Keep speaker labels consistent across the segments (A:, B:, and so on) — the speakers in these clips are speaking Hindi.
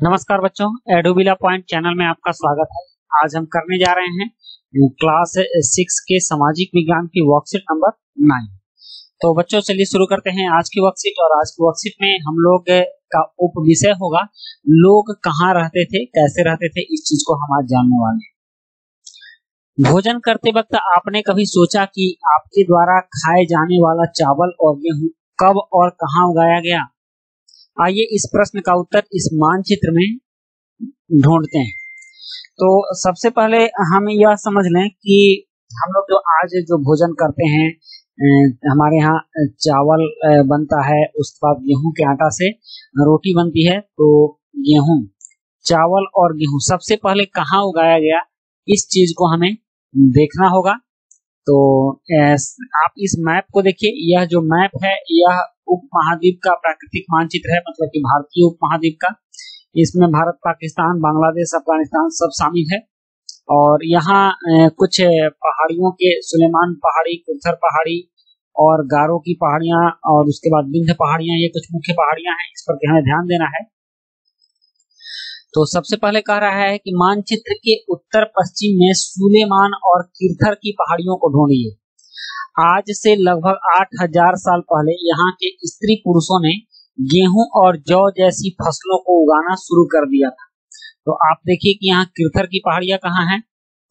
A: नमस्कार बच्चों, एडोबिला पॉइंट चैनल में आपका स्वागत है। आज हम करने जा रहे हैं क्लास 6 के सामाजिक विज्ञान की वर्कशीट नंबर 9। तो बच्चों चलिए शुरू करते हैं आज की वर्कशीट। और आज की वर्कशीट में हम लोग का उप विषय होगा लोग कहाँ रहते थे, कैसे रहते थे, इस चीज को हम आज जानने वाले हैं। भोजन करते वक्त आपने कभी सोचा कि आपके द्वारा खाए जाने वाला चावल और गेहूं कब और कहाँ उगाया गया? आइए इस प्रश्न का उत्तर इस मानचित्र में ढूंढते हैं। तो सबसे पहले हम यह समझ लें कि हम लोग जो आज जो भोजन करते हैं, हमारे यहाँ चावल बनता है, उसके बाद गेहूं के आटा से रोटी बनती है। तो गेहूं, चावल और गेहूं सबसे पहले कहाँ उगाया गया, इस चीज को हमें देखना होगा। तो आप इस मैप को देखिए। यह जो मैप है यह उप महाद्वीप का प्राकृतिक मानचित्र है, मतलब कि भारतीय उप महाद्वीप का। इसमें भारत, पाकिस्तान, बांग्लादेश, अफगानिस्तान सब शामिल है। और यहाँ कुछ पहाड़ियों के सुलेमान पहाड़ी, कुथर पहाड़ी और गारो की पहाड़ियां और उसके बाद विंध्य पहाड़ियां, ये कुछ मुख्य पहाड़ियां हैं, इस पर हमें ध्यान देना है। तो सबसे पहले कह रहा है कि मानचित्र के उत्तर पश्चिम में सुलेमान और किरथर की पहाड़ियों को ढूंढिए। आज से लगभग 8000 साल पहले यहाँ के स्त्री पुरुषों ने गेहूं और जौ जैसी फसलों को उगाना शुरू कर दिया था। तो आप देखिए कि यहाँ किरथर की पहाड़ियां कहाँ हैं।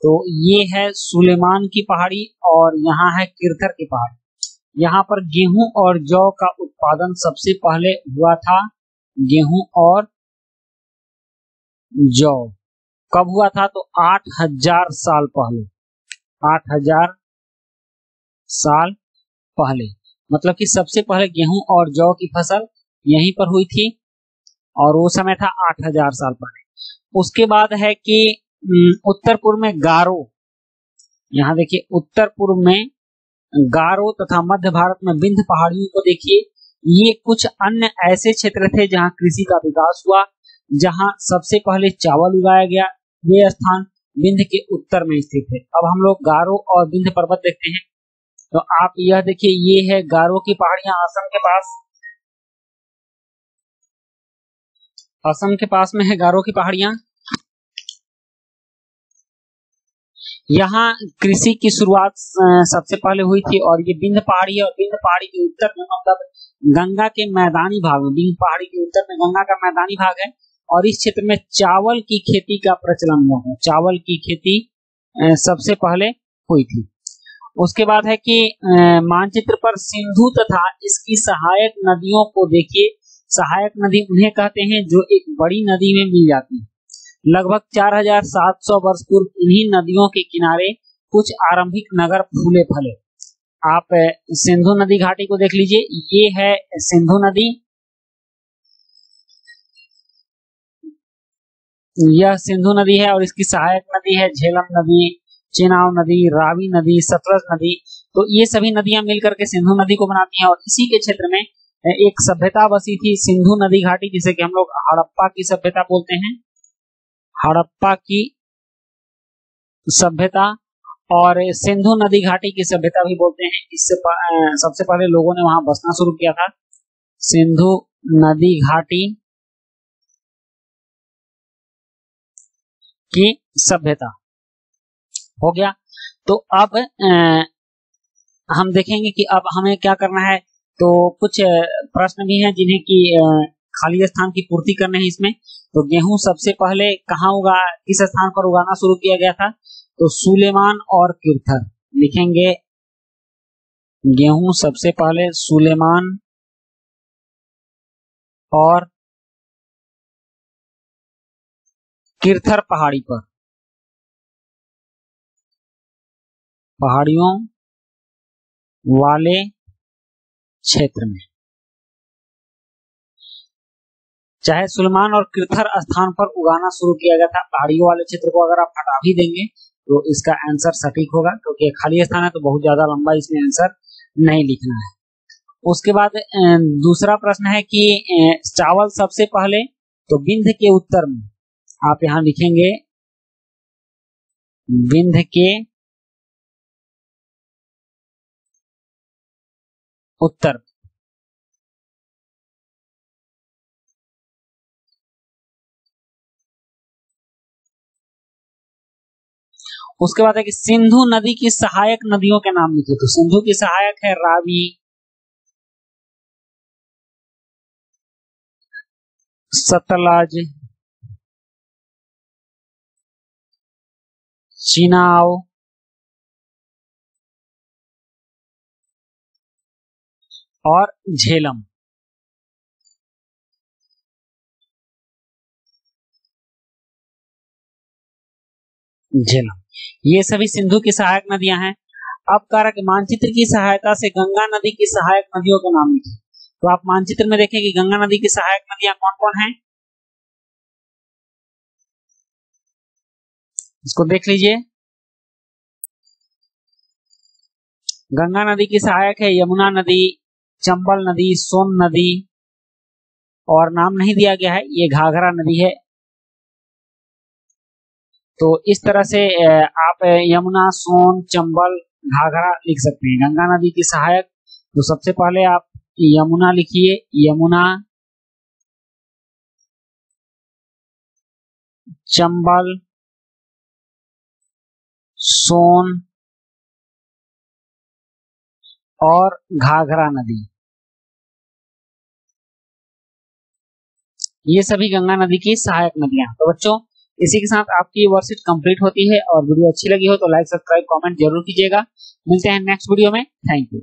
A: तो ये है सुलेमान की पहाड़ी और यहाँ है किरथर की पहाड़ी। यहाँ पर गेहूं और जौ का उत्पादन सबसे पहले हुआ था। गेहूं और जौ कब हुआ था? तो 8000 साल पहले। 8000 साल पहले, मतलब कि सबसे पहले गेहूं और जौ की फसल यहीं पर हुई थी और वो समय था 8000 साल पहले। उसके बाद है कि उत्तर पूर्व में गारो, यहाँ देखिए उत्तर पूर्व में गारो तथा मध्य भारत में विंध्य पहाड़ियों को देखिए। ये कुछ अन्य ऐसे क्षेत्र थे जहां कृषि का विकास हुआ, जहां सबसे पहले चावल उगाया गया। ये स्थान विंध्य के उत्तर में स्थित है। अब हम लोग गारो और विंध्य पर्वत देखते हैं। तो आप यह देखिए, ये है गारो की पहाड़ियां असम के पास। असम के पास में है गारो की पहाड़ियां। यहाँ कृषि की शुरुआत सबसे पहले हुई थी और ये विंध्य पहाड़ी है। और विंध्य पहाड़ी के उत्तर में, मतलब गंगा के मैदानी भाग में, विंध्य पहाड़ी के उत्तर में गंगा का मैदानी भाग है और इस क्षेत्र में चावल की खेती का प्रचलन हुआ है। चावल की खेती सबसे पहले हुई थी। उसके बाद है कि मानचित्र पर सिंधु तथा इसकी सहायक नदियों को देखिए। सहायक नदी उन्हें कहते हैं जो एक बड़ी नदी में मिल जाती है। लगभग 4700 वर्ष पूर्व इन्हीं नदियों के किनारे कुछ आरंभिक नगर फूले फले। आप सिंधु नदी घाटी को देख लीजिए। ये है सिंधु नदी, यह सिंधु नदी है और इसकी सहायक नदी है झेलम नदी, चेनाब नदी, रावी नदी, सतलज नदी। तो ये सभी नदियां मिलकर के सिंधु नदी को बनाती हैं। और इसी के क्षेत्र में एक सभ्यता बसी थी, सिंधु नदी घाटी, जिसे कि हम लोग हड़प्पा की सभ्यता बोलते हैं। हड़प्पा की सभ्यता और सिंधु नदी घाटी की सभ्यता भी बोलते हैं। इससे सबसे पहले लोगों ने वहां बसना शुरू किया था। सिंधु नदी घाटी की सभ्यता हो गया। तो अब हम देखेंगे कि अब हमें क्या करना है। तो कुछ प्रश्न भी हैं जिन्हें की खाली स्थान की पूर्ति करने है इसमें। तो गेहूं सबसे पहले कहाँ उगा, किस स्थान पर उगाना शुरू किया गया था? तो सुलेमान और किरथर लिखेंगे। गेहूं सबसे पहले सुलेमान और किरथर पहाड़ी पर, पहाड़ियों वाले क्षेत्र में। चाहे सुलेमान और किरथर स्थान पर उगाना शुरू किया गया था। पहाड़ियों वाले क्षेत्र को अगर आप हटा भी देंगे तो इसका आंसर सटीक होगा, क्योंकि खाली स्थान है तो बहुत ज्यादा लंबा इसमें आंसर नहीं लिखना है। उसके बाद दूसरा प्रश्न है कि चावल सबसे पहले, तो विंध्य के उत्तर में, आप यहां लिखेंगे विंध्य के उत्तर। उसके बाद है कि सिंधु नदी की सहायक नदियों के नाम लिखिए। तो सिंधु की सहायक है रावी, सतलज, चिनाव और झेलम। झेलम, ये सभी सिंधु की सहायक नदियां हैं। अब कारक मानचित्र की सहायता से गंगा नदी की सहायक नदियों के नाम लिखिए। तो आप मानचित्र में देखें कि गंगा नदी की सहायक नदियां कौन कौन हैं, इसको देख लीजिए। गंगा नदी की सहायक है यमुना नदी, चंबल नदी, सोन नदी, और नाम नहीं दिया गया है, ये घाघरा नदी है। तो इस तरह से आप यमुना, सोन, चंबल, घाघरा लिख सकते हैं। गंगा नदी की सहायक, तो सबसे पहले आप यमुना लिखिए, यमुना, चंबल, सोन और घाघरा नदी, ये सभी गंगा नदी की सहायक नदियां। तो बच्चों, इसी के साथ आपकी वर्कशीट कंप्लीट होती है, और वीडियो अच्छी लगी हो तो लाइक, सब्सक्राइब, कमेंट जरूर कीजिएगा। मिलते हैं नेक्स्ट वीडियो में। Thank you.